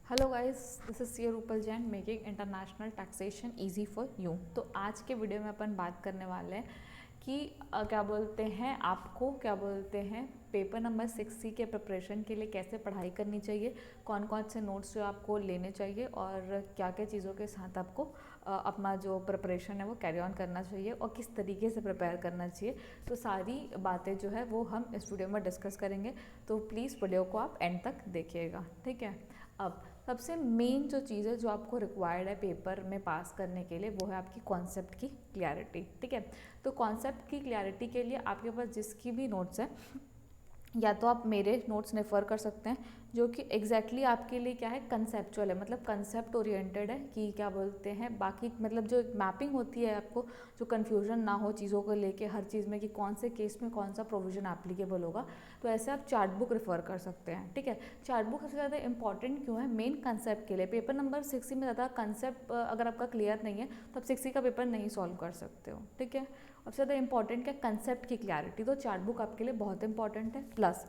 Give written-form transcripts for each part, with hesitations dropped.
Hello guys, this is C Rupal Jain making international taxation easy for you. तो आज के video में अपन बात करने वाले हैं कि क्या बोलते हैं आपको क्या बोलते हैं पेपर नंबर 6C के प्रिपरेशन के लिए कैसे पढ़ाई करनी चाहिए, कौन कौन से नोट्स जो आपको लेने चाहिए और क्या क्या चीज़ों के साथ आपको अपना जो प्रिपरेशन है वो कैरी ऑन करना चाहिए और किस तरीके से प्रिपेयर करना चाहिए। तो सारी बातें जो है वो हम इस वीडियो में डिस्कस करेंगे, तो प्लीज़ वीडियो को आप एंड तक देखिएगा, ठीक है। अब सबसे मेन जो चीज़ है जो आपको रिक्वायर्ड है पेपर में पास करने के लिए, वो है आपकी कॉन्सेप्ट की क्लैरिटी, ठीक है। तो कॉन्सेप्ट की क्लैरिटी के लिए आपके पास जिसकी भी नोट्स है, या तो आप मेरे नोट्स रेफर कर सकते हैं जो कि एग्जैक्टली आपके लिए क्या है, कंसेप्चुअल है, मतलब कंसेप्ट ओरिएंटेड है कि क्या बोलते हैं बाकी मतलब जो मैपिंग होती है आपको, जो कन्फ्यूजन ना हो चीज़ों को लेके हर चीज़ में कि कौन से केस में कौन सा प्रोविजन एप्लीकेबल होगा। तो ऐसे आप चार्ट बुक रेफर कर सकते हैं, ठीक है। चार्ट बुक सबसे ज़्यादा इंपॉर्टेंट क्यों है, मेन कंसेप्ट के लिए। पेपर नंबर 6 में ज़्यादा कंसेप्ट अगर आपका क्लियर नहीं है तो आप 6 का पेपर नहीं सॉल्व कर सकते हो, ठीक है। सबसे ज़्यादा इंपॉर्टेंट क्या, कंसेप्ट की क्लैरिटी, तो चार्ट बुक आपके लिए बहुत इंपॉर्टेंट है। प्लस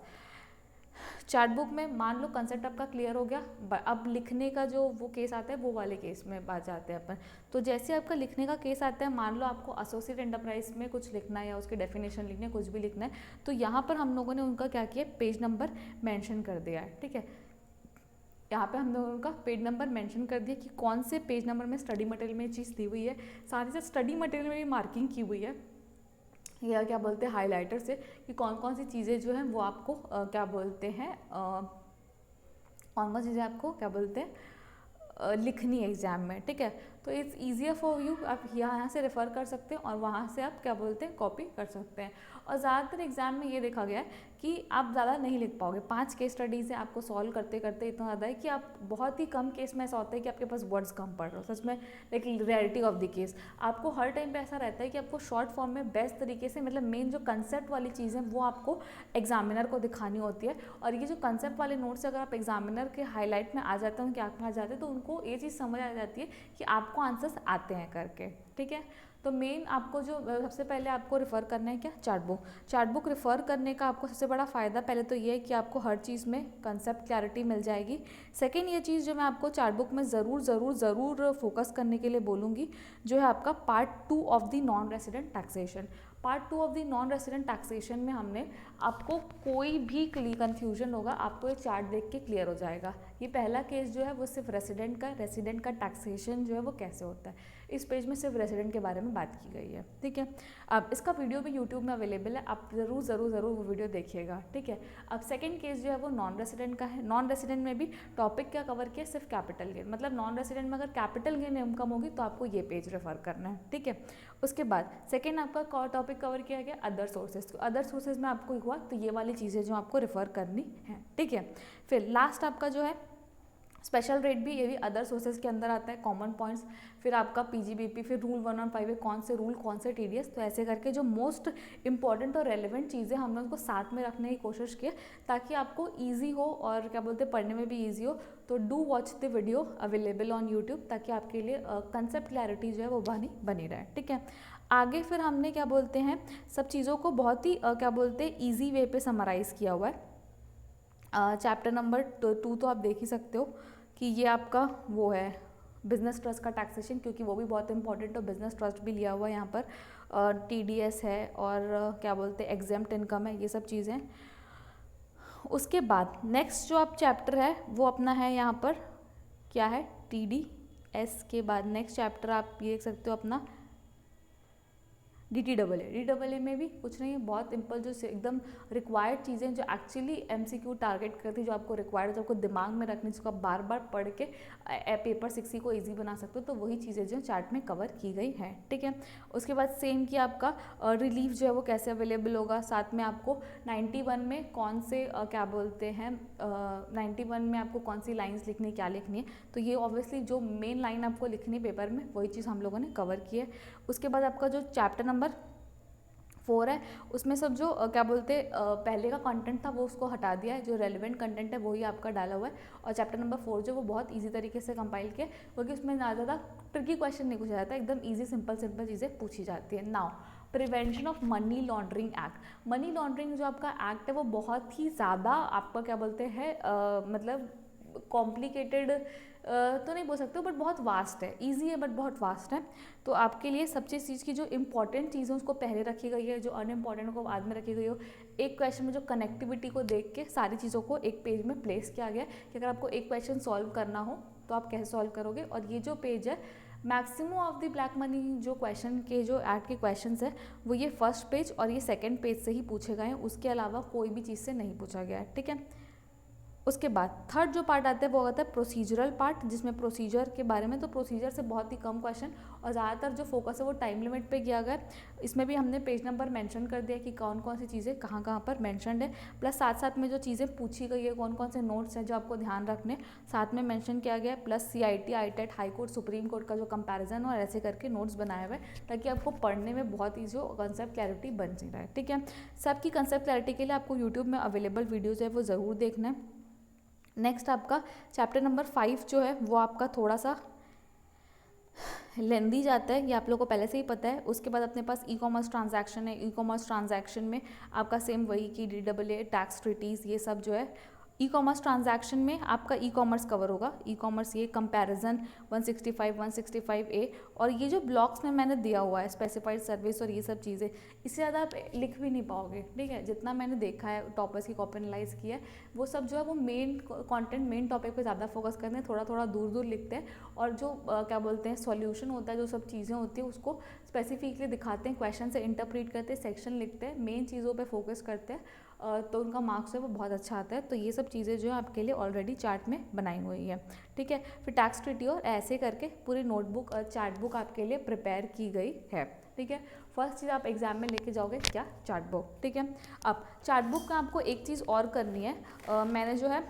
चार्ट बुक में मान लो कंसेप्ट आपका क्लियर हो गया, अब लिखने का जो वो केस आता है वो वाले केस में बात जाते हैं अपन। तो जैसे आपका लिखने का केस आता है, मान लो आपको एसोसिएट एंटरप्राइज में कुछ लिखना है या उसकी डेफिनेशन लिखनी है, कुछ भी लिखना है, तो यहाँ पर हम लोगों ने उनका क्या किया, पेज नंबर मेंशन कर दिया है, ठीक है। यहाँ पे हम लोगों का पेज नंबर मेंशन कर दिया कि कौन से पेज नंबर में स्टडी मटेरियल में ये चीज़ दी हुई है, साथ ही साथ स्टडी मटेरियल में भी मार्किंग की हुई है या क्या बोलते हैं हाईलाइटर से कि कौन कौन सी चीज़ें जो हैं वो आपको क्या बोलते हैं कौन कौन चीज़ें आपको क्या बोलते हैं लिखनी है एग्जाम में, ठीक है। तो इट्स ईजियर फॉर यू, आप यहाँ से रेफ़र कर सकते हैं और वहाँ से आप क्या बोलते हैं कॉपी कर सकते हैं। और ज़्यादातर एग्जाम में ये देखा गया है कि आप ज़्यादा नहीं लिख पाओगे, 5 केस स्टडीज़ हैं, आपको सॉल्व करते करते इतना ज़्यादा है कि आप बहुत ही कम केस में ऐसा होता है कि आपके पास वर्ड्स कम पड़ रहे हो, सच में like reality of the case. आपको हर टाइम पे ऐसा रहता है कि आपको शॉर्ट फॉर्म में बेस्ट तरीके से, मतलब मेन जो कंसेप्ट वाली चीज़ है वो आपको एग्जामिनर को दिखानी होती है। और ये जो कंसेप्ट वाले नोट्स अगर आप एग्जामिनर के हाईलाइट में आ जाते हैं, उनके आँख में आ जाते हैं, तो उनको ये चीज़ समझ आ जाती है कि आपको आंसर्स आते हैं करके, ठीक है। तो मेन आपको जो सबसे पहले आपको रेफ़र करना है क्या, chart book. Chart book refer करने का आपको सबसे बड़ा फ़ायदा पहले तो ये है कि आपको हर चीज़ में कंसेप्ट क्लैरिटी मिल जाएगी। सेकेंड ये चीज़ जो मैं आपको चार्ट बुक में ज़रूर फोकस करने के लिए बोलूँगी, जो है आपका part 2 of the non resident taxation. Part 2 of the non resident taxation में हमने आपको कोई भी कन्फ्यूजन होगा आपको ये चार्ट देख के क्लियर हो जाएगा। ये पहला केस जो है वो सिर्फ रेसिडेंट का टैक्सेशन जो है वो कैसे होता है, इस पेज में सिर्फ रेसिडेंट के बारे में बात की गई है, ठीक है। अब इसका वीडियो भी यूट्यूब में अवेलेबल है, आप ज़रूर वो वीडियो देखिएगा, ठीक है। अब सेकंड केस जो है वो नॉन रेसिडेंट का है। नॉन रेसिडेंट में भी टॉपिक क्या कवर किया, सिर्फ कैपिटल गेन, मतलब नॉन रेसिडेंट में अगर कैपिटल गेन इनकम होगी तो आपको ये पेज रेफर करना है, ठीक है। उसके बाद सेकेंड आपका टॉपिक कवर किया गया अदर सोर्सेज। तो अदर सोर्सेज में आपको हुआ तो ये वाली चीज़ें जो आपको रेफर करनी है, ठीक है। फिर लास्ट आपका जो है स्पेशल रेट भी, ये भी अदर सोर्सेज के अंदर आता है, कॉमन पॉइंट्स। फिर आपका पीजीबीपी, फिर रूल 115 है, कौन से रूल कौन से टीडीएस, तो ऐसे करके जो मोस्ट इंपॉर्टेंट और रेलिवेंट चीज़ें हमने उनको साथ में रखने की कोशिश की ताकि आपको ईजी हो और क्या बोलते हैं पढ़ने में भी ईजी हो। तो do watch the video available on YouTube ताकि आपके लिए कंसेप्ट क्लैरिटी जो है वो बनी रहे, ठीक है। आगे फिर हमने क्या बोलते हैं सब चीज़ों को बहुत ही क्या बोलते हैं ईजी वे पे समराइज़ किया हुआ है। चैप्टर नंबर 2 तो आप देख ही सकते हो कि ये आपका वो है बिजनेस ट्रस्ट का टैक्सेशन, क्योंकि वो भी बहुत इंपॉर्टेंट है, बिजनेस ट्रस्ट भी लिया हुआ है यहाँ पर, टीडीएस है और क्या बोलते हैं एग्जेम्प्ट इनकम है, ये सब चीज़ें। उसके बाद नेक्स्ट जो आप चैप्टर है वो अपना है यहाँ पर क्या है, टीडीएस के बाद नेक्स्ट चैप्टर आप ये देख सकते हो अपना डी में भी कुछ नहीं है, बहुत सिंपल जो एकदम रिक्वायर्ड चीज़ें जो एक्चुअली एमसीक्यू टारगेट करती है, जो आपको रिक्वायर्ड, जो आपको दिमाग में रखनी, जिसको आप बार बार पढ़ के पेपर 6 को इजी बना सकते हो, तो वही चीज़ें जो चार्ट में कवर की गई हैं, ठीक है। उसके बाद सेम कि आपका रिलीफ जो है वो कैसे अवेलेबल होगा, साथ में आपको 91 में कौन से क्या बोलते हैं 91 में आपको कौन सी लाइन्स लिखनी, क्या लिखनी है, तो ये ऑब्वियसली जो मेन लाइन आपको लिखनी पेपर में वही चीज़ हम लोगों ने कवर की है। उसके बाद आपका जो चैप्टर नंबर 4 है उसमें सब जो क्या बोलते पहले का कंटेंट था वो उसको हटा दिया है, जो रेलिवेंट कंटेंट है वही आपका डाला हुआ है। और चैप्टर नंबर 4 जो वो बहुत इजी तरीके से कंपाइल किया, क्योंकि उसमें ज़्यादा ट्रिकी क्वेश्चन नहीं पूछा जाता, एकदम इजी सिंपल चीज़ें पूछी जाती है। Now prevention of money laundering act. Money laundering जो आपका एक्ट है वो बहुत ही ज़्यादा आपका क्या बोलते हैं मतलब कॉम्प्लिकेटेड तो नहीं बोल सकते हो, बट बहुत वास्ट है, ईजी है बट बहुत वास्ट है। तो आपके लिए सबसे चीज़ की जो इंपॉर्टेंट चीज़ है उसको पहले रखी गई है, जो अनइम्पॉर्टेंट को बाद में रखी गई हो। एक क्वेश्चन में जो कनेक्टिविटी को देख के सारी चीज़ों को एक पेज में प्लेस किया गया कि अगर आपको एक क्वेश्चन सॉल्व करना हो तो आप कैसे सॉल्व करोगे। और ये जो पेज है, maximum of the black money जो क्वेश्चन के जो ऐड के क्वेश्चंस है वो ये फर्स्ट पेज और ये सेकंड पेज से ही पूछे गए हैं, उसके अलावा कोई भी चीज़ से नहीं पूछा गया है, ठीक है। उसके बाद थर्ड जो पार्ट आता है वो आता है प्रोसीजरल पार्ट, जिसमें प्रोसीजर के बारे में, तो प्रोसीजर से बहुत ही कम क्वेश्चन और ज़्यादातर जो फोकस है वो टाइम लिमिट पे किया गया है। इसमें भी हमने पेज नंबर मेंशन कर दिया कि कौन कौन सी चीज़ें कहाँ कहाँ पर मेंशनड है, प्लस साथ साथ में जो चीज़ें पूछी गई है, कौन कौन से नोट्स हैं जो आपको ध्यान रखने साथ में मेंशन किया गया है, plus CIT, ITET, high court, supreme court का जो कंपैरिजन और ऐसे करके नोट्स बनाए हुए हैं ताकि आपको पढ़ने में बहुत ही जो कंसेप्ट क्लैरिटी बन रहा है, ठीक है। सबकी कंसेप्ट क्लैरिटी के लिए आपको यूट्यूब में अवेलेबल वीडियोज़ है वो ज़रूर देखना है। नेक्स्ट आपका चैप्टर नंबर 5 जो है वो आपका थोड़ा सा लेंदी जाता है, ये आप लोगों को पहले से ही पता है। उसके बाद अपने पास ई-कॉमर्स ट्रांजैक्शन है, ई-कॉमर्स ट्रांजैक्शन में आपका सेम वही कि DAA, टैक्स ट्रीटीज़, ये सब जो है ई-कॉमर्स ट्रांजैक्शन में आपका ई-कॉमर्स कवर होगा। ई-कॉमर्स ये कंपैरिजन 165, 165A, और ये जो ब्लॉक्स में मैंने दिया हुआ है स्पेसिफाइड सर्विस और ये सब चीज़ें, इससे ज़्यादा आप लिख भी नहीं पाओगे, ठीक है। जितना मैंने देखा है टॉपर्स की कॉपी एनालाइज किया है, वो सब जो है वो मेन कंटेंट, मेन टॉपिक पे ज़्यादा फोकस करते हैं, थोड़ा थोड़ा दूर दूर लिखते हैं, और जो क्या बोलते हैं सॉल्यूशन होता है, जो सब चीज़ें होती हैं उसको स्पेसिफिकली दिखाते हैं, क्वेश्चन से इंटरप्रीट करते हैं, सेक्शन लिखते हैं, मेन चीज़ों पे फोकस करते हैं, तो उनका मार्क्स है वो बहुत अच्छा आता है। तो ये सब चीज़ें जो है आपके लिए ऑलरेडी चार्ट में बनाई हुई है, ठीक है। फिर टैक्स ट्रीटी और ऐसे करके पूरी नोटबुक चार्ट बुक आपके लिए प्रिपेयर की गई है, ठीक है। फर्स्ट चीज़ आप एग्जाम में लेके जाओगे क्या, चार्ट बुक, ठीक है। अब चार्ट बुक में आपको एक चीज़ और करनी है, मैंने जो है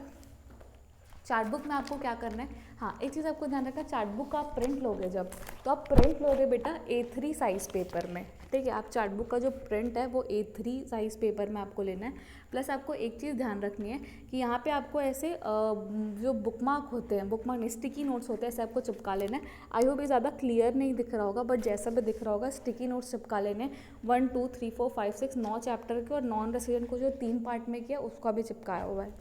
चार्ट बुक में आपको क्या करना है, हाँ एक चीज़ आपको ध्यान रखना, चार्ट बुक का आप प्रिंट लोगे जब, तो आप प्रिंट लोगे बेटा A3 साइज़ पेपर में, ठीक है। आप चार्ट बुक का जो प्रिंट है वो A3 साइज़ पेपर में आपको लेना है। प्लस आपको एक चीज़ ध्यान रखनी है कि यहाँ पे आपको ऐसे जो बुकमार्क होते हैं, बुकमार्क स्टिकी नोट्स होते हैं, ऐसे आपको चिपका लेना है। आई होप ये ज़्यादा क्लियर नहीं दिख रहा होगा, बट जैसा भी दिख रहा होगा, स्टिकी नोट्स चिपका लेने 1, 2, 3, 4, 5, 6 9 चैप्टर के, और नॉन रेसिडेंट को जो 3 पार्ट में किया उसका भी चिपकाया हुआ है,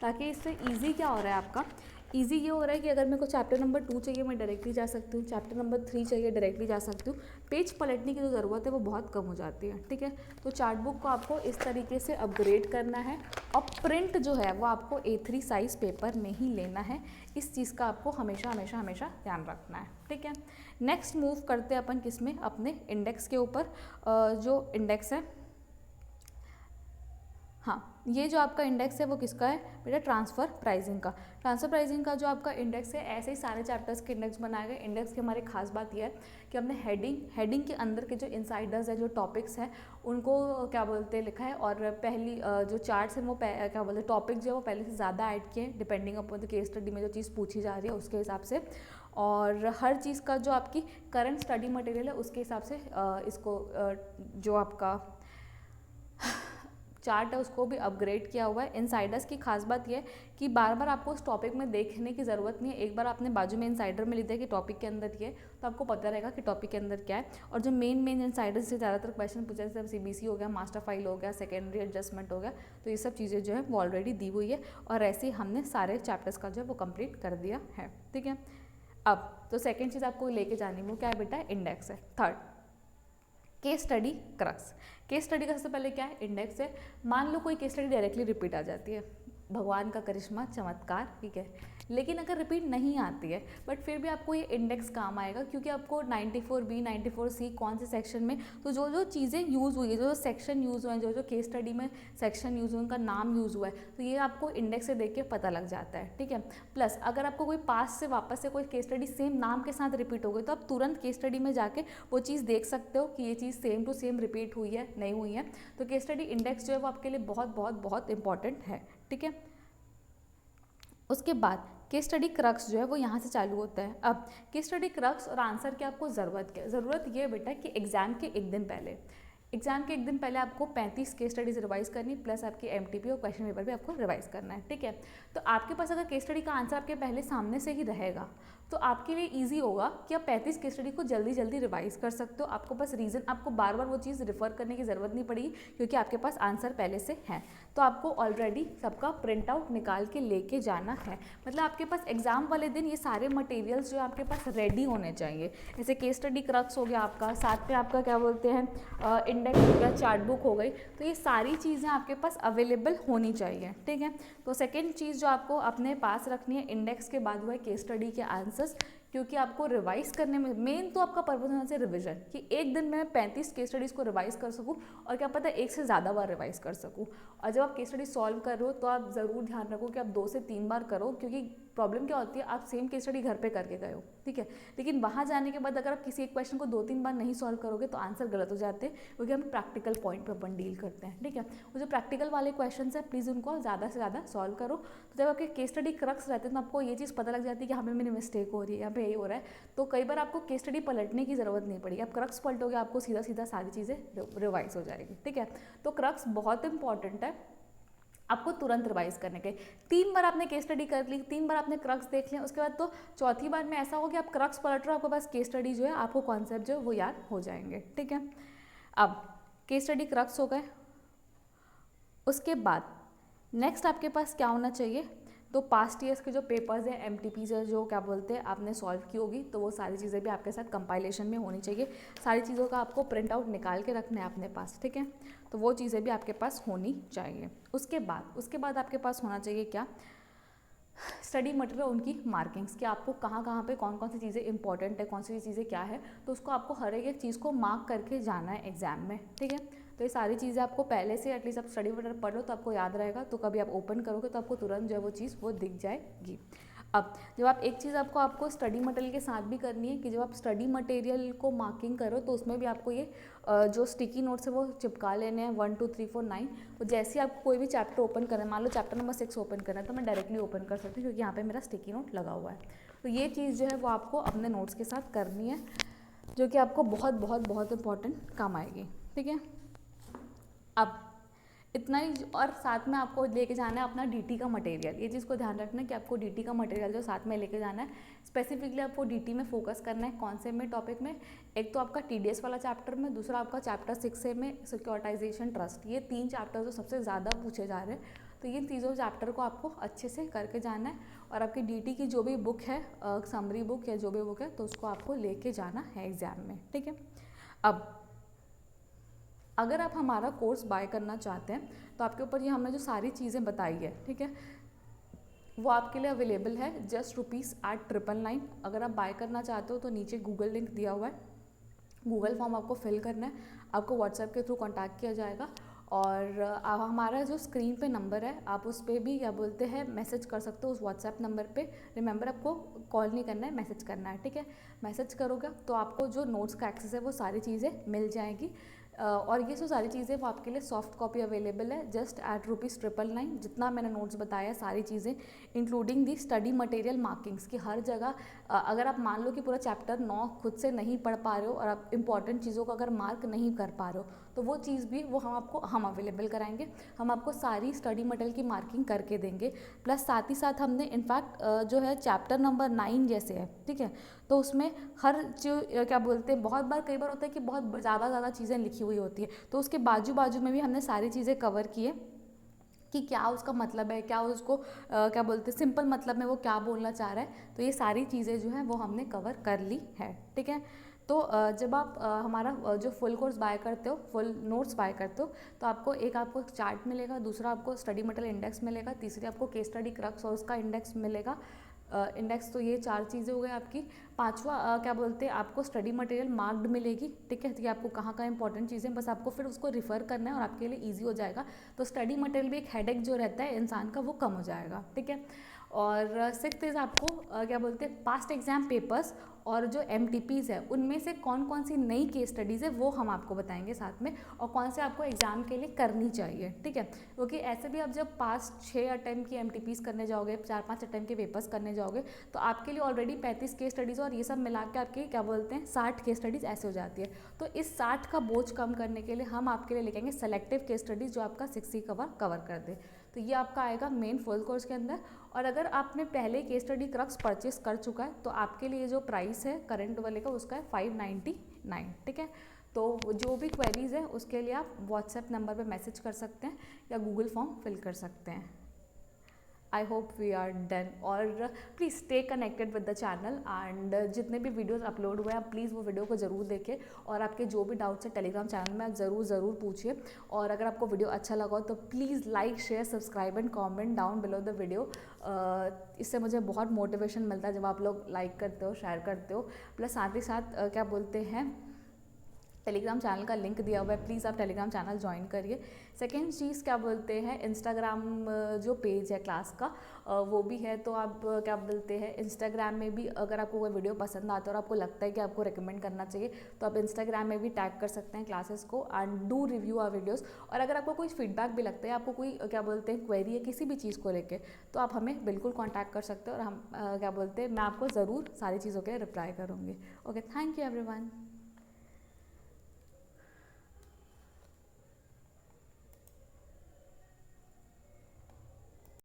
ताकि इससे ईजी क्या हो रहा है आपका, ईजी ये हो रहा है कि अगर मेरे को चैप्टर नंबर 2 चाहिए मैं डायरेक्टली जा सकती हूँ, चैप्टर नंबर 3 चाहिए डायरेक्टली जा सकती हूँ, पेज पलटने की जो ज़रूरत है वो बहुत कम हो जाती है, ठीक है। तो चार्ट बुक को आपको इस तरीके से अपग्रेड करना है, और प्रिंट जो है वो आपको A3 साइज़ पेपर में ही लेना है। इस चीज़ का आपको हमेशा हमेशा हमेशा ध्यान रखना है, ठीक है। नेक्स्ट मूव करते हैं अपन किस में, अपने इंडेक्स के ऊपर। जो इंडेक्स है, हाँ ये जो आपका इंडेक्स है वो किसका है बेटा, ट्रांसफ़र प्राइसिंग का। ट्रांसफ़र प्राइसिंग का जो आपका इंडेक्स है, ऐसे ही सारे चैप्टर्स के इंडेक्स बनाए गए। इंडेक्स की हमारी खास बात यह है कि हमने हेडिंग के अंदर के जो इनसाइडर्स है, जो टॉपिक्स हैं, उनको क्या बोलते हैं लिखा है, और पहली जो चार्ट्स हैं वो क्या बोलते हैं टॉपिक जो है वो पहले से ज़्यादा ऐड किए हैं, depending upon the case study में जो चीज़ पूछी जा रही है उसके हिसाब से, और हर चीज़ का जो आपकी करंट स्टडी मटेरियल है उसके हिसाब से इसको जो आपका चार्ट है उसको भी अपग्रेड किया हुआ है। इनसाइडर्स की खास बात यह है कि बार बार आपको उस टॉपिक में देखने की ज़रूरत नहीं है, एक बार आपने बाजू में इनसाइडर में लिख दिया कि टॉपिक के अंदर ये, तो आपको पता रहेगा कि टॉपिक के अंदर क्या है। और जो मेन इनसाइडर्स से ज़्यादातर क्वेश्चन पूछे, जैसे CBC हो गया, मास्टर फाइल हो गया, सेकेंडरी एडजस्टमेंट हो गया, तो ये सब चीज़ें जो है वो ऑलरेडी दी हुई है, और ऐसे ही हमने सारे चैप्टर्स का जो है वो कंप्लीट कर दिया है, ठीक है। अब तो सेकेंड चीज़ आपको लेके जानी वो क्या है बेटा, इंडेक्स है। Third, case study crux. Case study का सबसे पहले क्या है, इंडेक्स है। मान लो कोई केस स्टडी डायरेक्टली रिपीट आ जाती है, भगवान का करिश्मा, चमत्कार, ठीक है। लेकिन अगर रिपीट नहीं आती है बट फिर भी आपको ये इंडेक्स काम आएगा, क्योंकि आपको 94B 94C कौन से सेक्शन में, तो जो जो चीज़ें यूज़ हुई है, जो जो सेक्शन यूज़ हुए हैं, जो जो केस स्टडी में सेक्शन यूज़ हुए उनका नाम यूज़ हुआ है, तो ये आपको इंडेक्स से देख के पता लग जाता है, ठीक है। प्लस अगर आपको कोई पास से वापस से कोई केस स्टडी सेम नाम के साथ रिपीट हो गई, तो आप तुरंत केस स्टडी में जाके वो चीज़ देख सकते हो कि ये चीज़ सेम टू सेम रिपीट हुई है नहीं हुई है। तो केस स्टडी इंडेक्स जो है वो आपके लिए बहुत बहुत बहुत इंपॉर्टेंट है, ठीक है। उसके बाद केस स्टडी क्रक्स जो है वो यहाँ से चालू होता है। अब केस स्टडी क्रक्स और आंसर की आपको ज़रूरत क्या है, ज़रूरत ये है बेटा कि एग्जाम के एक दिन पहले आपको 35 केस स्टडीज रिवाइज करनी, प्लस आपकी MTP और क्वेश्चन पेपर भी आपको रिवाइज करना है, ठीक है। तो आपके पास अगर केस स्टडी का आंसर आपके पहले सामने से ही रहेगा तो आपके लिए इजी होगा कि आप 35 केस स्टडी को जल्दी जल्दी रिवाइज कर सकते हो। आपको बस रीज़न, आपको बार बार वो चीज़ रिफ़र करने की ज़रूरत नहीं पड़ेगी, क्योंकि आपके पास आंसर पहले से है। तो आपको ऑलरेडी सबका प्रिंट आउट निकाल के लेके जाना है। मतलब आपके पास एग्ज़ाम वाले दिन ये सारे मटेरियल्स जो आपके पास रेडी होने चाहिए। जैसे केस स्टडी क्रक्स हो गया आपका, साथ में आपका क्या बोलते हैं इंडेक्स हो गया, चार्ट बुक हो गई, तो ये सारी चीज़ें आपके पास अवेलेबल होनी चाहिए, ठीक है। तो सेकेंड चीज़ जो आपको अपने पास रखनी है, इंडेक्स के बाद हुआ है केस स्टडी के आंसर्स, क्योंकि आपको रिवाइज करने में मेन तो आपका पर्पज होना चाहिए रिवीजन, कि एक दिन में 35 केस स्टडीज़ को रिवाइज कर सकूं, और क्या पता है एक से ज़्यादा बार रिवाइज कर सकूं। और जब आप केस स्टडी सॉल्व कर रहे हो तो आप ज़रूर ध्यान रखो कि आप 2 से 3 बार करो, क्योंकि प्रॉब्लम क्या होती है, आप सेम केस स्टडी घर पे करके गए हो, ठीक है, लेकिन वहाँ जाने के बाद अगर आप किसी एक क्वेश्चन को 2-3 बार नहीं सॉल्व करोगे तो आंसर गलत हो जाते हैं, क्योंकि हम प्रैक्टिकल पॉइंट पर अपन डील करते हैं, ठीक है। वो जो प्रैक्टिकल वाले क्वेश्चन है प्लीज़ उनको ज़्यादा से ज़्यादा सॉल्व करो। तो जब आपके केस स्टडी क्रक्स रहते हैं तो आपको ये चीज़ पता लग जाती है कि हमें मेरी मिस्टेक हो रही है, यहाँ पे ये हो रहा है, तो कई बार आपको केस स्टडी पलटने की ज़रूरत नहीं पड़ेगी, आप क्रक्स पलटोगे आपको सीधा सीधा सारी चीज़ें रिवाइज हो जाएगी, ठीक है। तो क्रक्स बहुत इंपॉर्टेंट है आपको तुरंत रिवाइज करने के। 3 बार आपने केस स्टडी कर ली, 3 बार आपने क्रक्स देख लिया, उसके बाद तो चौथी बार में ऐसा हो कि आप क्रक्स पलट रहे हो, आपके पास केस स्टडी जो है, आपको कॉन्सेप्ट जो है वो याद हो जाएंगे, ठीक है। अब केस स्टडी क्रक्स हो गए, उसके बाद नेक्स्ट आपके पास क्या होना चाहिए, तो पास्ट ईयर्स के जो पेपर्स हैं, एमटीपीज है, जो क्या बोलते हैं आपने सॉल्व की होगी, तो वो सारी चीज़ें भी आपके साथ कंपाइलेशन में होनी चाहिए। सारी चीज़ों का आपको प्रिंट आउट निकाल के रखना है अपने पास, ठीक है, तो वो चीज़ें भी आपके पास होनी चाहिए। उसके बाद आपके पास होना चाहिए क्या, स्टडी मटेरियल, उनकी मार्किंग्स, कि आपको कहाँ कहाँ पे कौन कौन सी चीज़ें इंपॉर्टेंट है, कौन सी चीज़ें क्या है, तो उसको आपको हर एक चीज़ को मार्क करके जाना है एग्जाम में, ठीक है। तो ये सारी चीज़ें आपको पहले से एटलीस्ट आप स्टडी मटेरियल पढ़ लो तो आपको याद रहेगा, तो कभी आप ओपन करोगे तो आपको तुरंत जो है वो चीज़ वो दिख जाएगी। अब जब आप एक चीज़ आपको स्टडी मटेरियल के साथ भी करनी है, कि जब आप स्टडी मटेरियल को मार्किंग करो तो उसमें भी आपको ये जो स्टिकी नोट्स है वो चिपका लेने हैं 1 2 3 4 9। तो जैसे ही आपको कोई भी चैप्टर ओपन करना है, मान लो चैप्टर नंबर 6 ओपन करना है, तो मैं डायरेक्टली ओपन कर सकती हूँ, क्योंकि यहाँ पे मेरा स्टिकी नोट लगा हुआ है। तो ये चीज़ जो है वो आपको अपने नोट्स के साथ करनी है, जो कि आपको बहुत बहुत बहुत इंपॉर्टेंट काम आएगी, ठीक है। अब इतना ही, और साथ में आपको लेके जाना है अपना डीटी का मटेरियल। ये चीज़ को ध्यान रखना है कि आपको डीटी का मटेरियल जो साथ में लेके जाना है, स्पेसिफिकली आपको डीटी में फोकस करना है। कौन से में टॉपिक में, एक तो आपका टीडीएस वाला चैप्टर में, दूसरा आपका चैप्टर 6 में सिक्योरिटाइजेशन ट्रस्ट। ये 3 चैप्टर जो सबसे ज़्यादा पूछे जा रहे हैं, तो ये तीनों चैप्टर को आपको अच्छे से करके जाना है। और आपकी डीटी की जो भी बुक है, समरी बुक या जो भी बुक है, तो उसको आपको लेके जाना है एग्जाम में, ठीक है। अब अगर आप हमारा कोर्स बाय करना चाहते हैं तो आपके ऊपर ये हमने जो सारी चीज़ें बताई है, ठीक है, वो आपके लिए अवेलेबल है जस्ट ₹8,999। अगर आप बाय करना चाहते हो तो नीचे गूगल लिंक दिया हुआ है, गूगल फॉर्म आपको फिल करना है, आपको व्हाट्सएप के थ्रू कांटेक्ट किया जाएगा, और हमारा जो स्क्रीन पे नंबर है आप उस पर भी क्या बोलते हैं मैसेज कर सकते हो उस व्हाट्सएप नंबर पे। रिमेंबर आपको कॉल नहीं करना है, मैसेज करना है, ठीक है। मैसेज करोगे तो आपको जो नोट्स का एक्सेस है वो सारी चीज़ें मिल जाएगी। और ये जो सारी चीज़ें वो आपके लिए सॉफ्ट कॉपी अवेलेबल है जस्ट एट ₹999। जितना मैंने नोट्स बताया सारी चीज़ें including the study material markings की हर जगह। अगर आप मान लो कि पूरा चैप्टर 9 खुद से नहीं पढ़ पा रहे हो और आप इंपॉर्टेंट चीज़ों को अगर मार्क नहीं कर पा रहे हो, तो वो चीज़ भी वो हम अवेलेबल कराएंगे। हम आपको सारी स्टडी मटेरियल की मार्किंग करके देंगे, प्लस साथ ही साथ हमने इनफैक्ट जो है चैप्टर नंबर 9 जैसे है, ठीक है, तो उसमें हर जो क्या बोलते हैं, बहुत बार कई बार होता है कि बहुत ज़्यादा चीज़ें लिखी हुई होती है, तो उसके बाजू में भी हमने सारी चीज़ें कवर की है कि क्या उसका मतलब है, क्या उसको क्या बोलते हैं सिंपल मतलब में वो क्या बोलना चाह रहा है। तो ये सारी चीज़ें जो हैं वो हमने कवर कर ली है, ठीक है। तो जब आप हमारा जो फुल कोर्स बाय करते हो, फुल नोट्स बाय करते हो, तो आपको चार्ट मिलेगा, दूसरा आपको स्टडी मटेरियल इंडेक्स मिलेगा, तीसरी आपको केस स्टडी क्रक्स और उसका इंडेक्स मिलेगा। इंडेक्स तो ये 4 चीज़ें हो गई आपकी। पांचवा क्या बोलते हैं आपको स्टडी मटेरियल मार्क्ड मिलेगी, ठीक है, कि आपको कहाँ इंपॉर्टेंट चीज़ें, बस आपको फिर उसको रिफ़र करना है और आपके लिए ईजी हो जाएगा। तो स्टडी मटेरियल भी एक हेडेक जो रहता है इंसान का वो कम हो जाएगा, ठीक है। और 6th इज़ आपको क्या बोलते हैं पास्ट एग्जाम पेपर्स और जो MTPs है उनमें से कौन कौन सी नई केस स्टडीज़ है वो हम आपको बताएंगे साथ में, और कौन से आपको एग्जाम के लिए करनी चाहिए, ठीक है। क्योंकि ऐसे भी आप जब पास्ट 6 अटेम्प्ट की MTPs करने जाओगे, 4-5 अटेम्प्ट के पेपर्स करने जाओगे, तो आपके लिए ऑलरेडी 35 केस स्टडीज़ और ये सब मिला के आपकी क्या बोलते हैं 60 केस स्टडीज़ ऐसे हो जाती है। तो इस 60 का बोझ कम करने के लिए हम आपके लिए लेके आएंगे सेलेक्टिव केस स्टडीज़ जो आपका 60 कवर कर दे। तो ये आपका आएगा मेन फुल कोर्स के अंदर। और अगर आपने पहले केस स्टडी क्रक्स परचेस कर चुका है तो आपके लिए जो प्राइस है करंट वाले का उसका है 599, ठीक है। तो जो भी क्वेरीज़ है उसके लिए आप व्हाट्सएप नंबर पे मैसेज कर सकते हैं या गूगल फॉर्म फिल कर सकते हैं। I hope we are done. और please stay connected with the channel and जितने भी वीडियोस अपलोड हुए हैं प्लीज़ वो वीडियो को ज़रूर देखें और आपके जो भी डाउट्स है टेलीग्राम चैनल में आप ज़रूर पूछिए। और अगर आपको वीडियो अच्छा लगा हो तो please like share subscribe and comment down below the video. इससे मुझे बहुत मोटिवेशन मिलता है जब आप लोग लाइक करते हो, शेयर करते हो। प्लस साथ ही साथ क्या बोलते हैं, टेलीग्राम चैनल का लिंक दिया हुआ है, प्लीज़ आप टेलीग्राम चैनल ज्वाइन करिए। सेकेंड चीज़ क्या बोलते हैं, इंस्टाग्राम जो पेज है क्लास का वो भी है, तो आप क्या बोलते हैं इंस्टाग्राम में भी अगर आपको कोई वीडियो पसंद आता है और आपको लगता है कि आपको रिकमेंड करना चाहिए तो आप इंस्टाग्राम में भी टैग कर सकते हैं क्लासेस को and do review our videos. और अगर आपको कोई फीडबैक भी लगता है, आपको कोई क्या बोलते हैं क्वेरी है किसी भी चीज़ को लेके, तो आप हमें बिल्कुल कॉन्टैक्ट कर सकते हो और हम क्या बोलते हैं मैं आपको ज़रूर सारी चीज़ों के रिप्लाई करूँगी। Okay, thank you everyone.